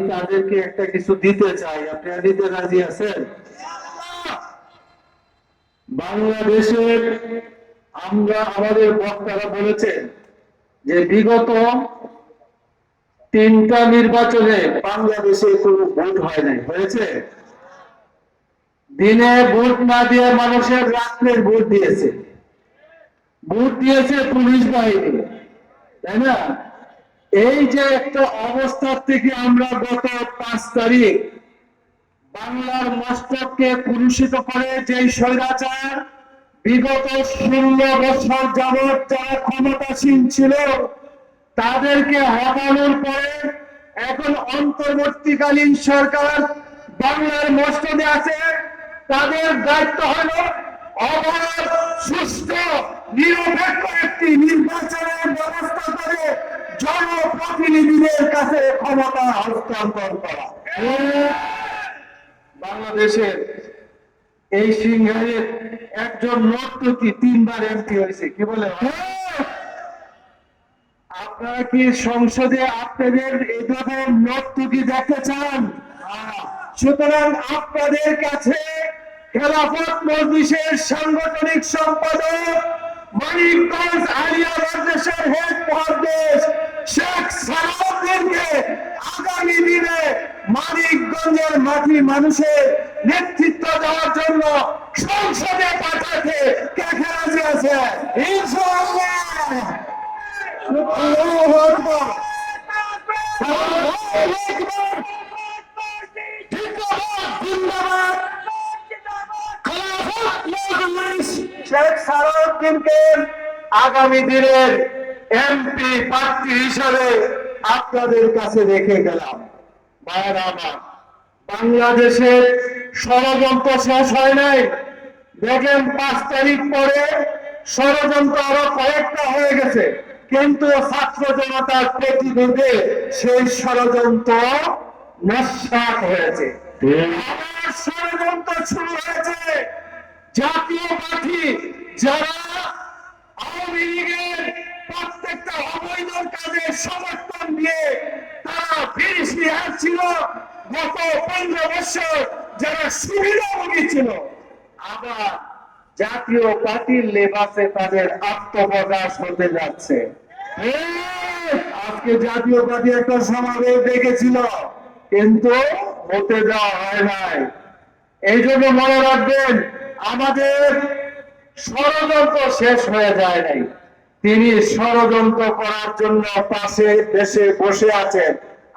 তাদেরকে একটা কিছু দিতে চাই, আপনারা দিতে রাজি আছেন? বাংলাদেশের আমাদের বক্তারা বলেছেন যে বিগত 3টা নির্বাচনে বাংলাদেশে কোনো ভোট হয় নাই, হয়েছে? দিনে ভোট না দিয়ে মানুষের রাত্রের ভোট দিয়েছে, ভোট দিয়েছে পুলিশ বাহিনী, তাই না? এই যে একটা অবস্থা থেকে আমরা গত 5 তারিখ বাংলার মস্তককে কুলুষিত করে যে স্বৈরাচার বিগত 16 বছর যাবৎ যারা ক্ষমতাসীন ছিল তাদেরকে হটানোর পরে এখন অন্তর্বর্তীকালীন সরকার বাংলার মস্তকে আছে। তাদের দায়িত্ব হলো অবাধ, সুষ্ঠু, নিরপেক্ষ একটি নির্বাচনের ব্যবস্থা করে জনপ্রতিনিধিদের কাছে ক্ষমতা হস্তান্তর করা। বাংলাদেশের এই সিংহারের একজন নর্তকী 3বার এমপি হয়েছে, কি বলে? আপনারা কি সংসদে আপনাদের এই ধরনের নর্তকী দেখতে চান? সুতরাং আপনাদের কাছে খেলাফত মজলিসের সাংগঠনিক সম্পাদক মানিকগঞ্জ আলিয়া মাদ্রাসার হেড মহাদেশ শেখ সালাউদ্দিনকে আগামী দিনে মানিকগঞ্জের মাটি মানুষের নেতৃত্ব দেওয়ার জন্য সংসদে পাঠাতে কে কে রাজি আছে? ইনশাআল্লাহ। আল্লাহু আকবার, আল্লাহু আকবার, জিন্দাবাদ। খেলাফত মজলিস শেখ সালাউদ্দিনকে আগামী দিনের এমপি প্রার্থী হিসাবে আপনাদের কাছে রেখে গেলাম। ভাইয়েরা আমার, বাংলাদেশের ষড়যন্ত্র শেষ হয় নাই। দেখেন 5 তারিখ পরে ষড়যন্ত্র আরো কয়েকটা হয়ে গেছে, কিন্তু ছাত্র জনতার প্রতিরোধে সেই ষড়যন্ত্র নস্যাৎ হয়েছে। আবার ষড়যন্ত্র শুরু হয়েছে জাতীয় পার্টি, যারা আওয়ামী লীগের প্রত্যেকটা অবৈধ কাজে সমর্থন দিয়ে তারা ফিরিয়ে আসছিল। গত 15 বছর যারা সুবিধাভোগী ছিল, আবার জাতীয় পার্টির লেবাসে তাদের আত্মপ্রকাশ হতে যাচ্ছে। আজকে জাতীয় পার্টি একটা সমাবেশ ডেকেছিল, কিন্তু হতে দেওয়া হয় নাই। এই জন্য মনে রাখবেন, আমাদের ষড়যন্ত্র শেষ হয়ে যায় নাই। তিনি ষড়যন্ত্র করার জন্য পাশে দেশে বসে আছেন।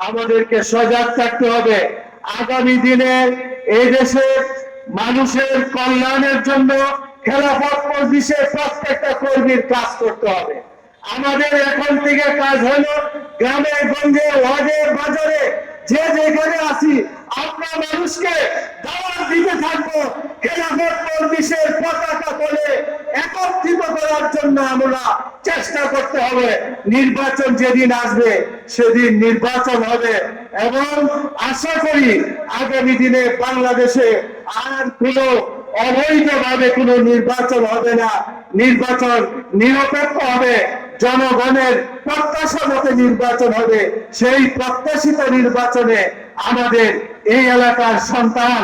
আমাদেরকে সজাগ থাকতে হবে। আগামী দিনে এই দেশের মানুষের কল্যাণের জন্য খেলাফত মজলিসের প্রত্যেকটা কর্মীর কাজ করতে হবে। আমাদের এখন থেকে কাজ হলো গ্রামে গঞ্জে ওয়ার্ডে বাজারে যে যেখানে আছি আমরা মানুষকে দাওয়াত দিতে থাকবো। খেলাফত মজলিসের পতাকা বলে একত্রিত করার জন্য আমরা চেষ্টা করতে হবে। নির্বাচন যেদিন আসবে সেদিন নির্বাচন হবে, এবং আশা করি আগামী দিনে বাংলাদেশে আর কোনো অবৈধভাবে কোনো নির্বাচন হবে না। নির্বাচন নিরপেক্ষ হবে, জনগণের প্রত্যাশা মতে নির্বাচন হবে। সেই প্রত্যাশিত নির্বাচনে আমাদের এই এলাকার সন্তান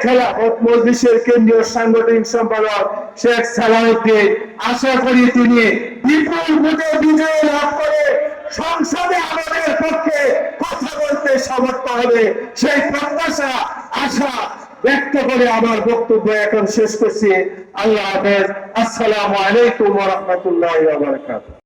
খেলাফত মজলিসের কেন্দ্রীয় সাংগঠনিক সম্পাদক শেখ সালাউদ্দিন, আশা করি তিনি বিপুল ভোটে বিজয় লাভ করে সংসদে আমাদের পক্ষে কথা বলতে সমর্থ হবে। সেই প্রত্যাশা আশা ব্যক্ত করে আমার বক্তব্য এখন শেষ করছি। আল্লাহ হাফেজ। আসসালামু আলাইকুম ওয়া রাহমাতুল্লাহি ওয়া বারাকাতুহু।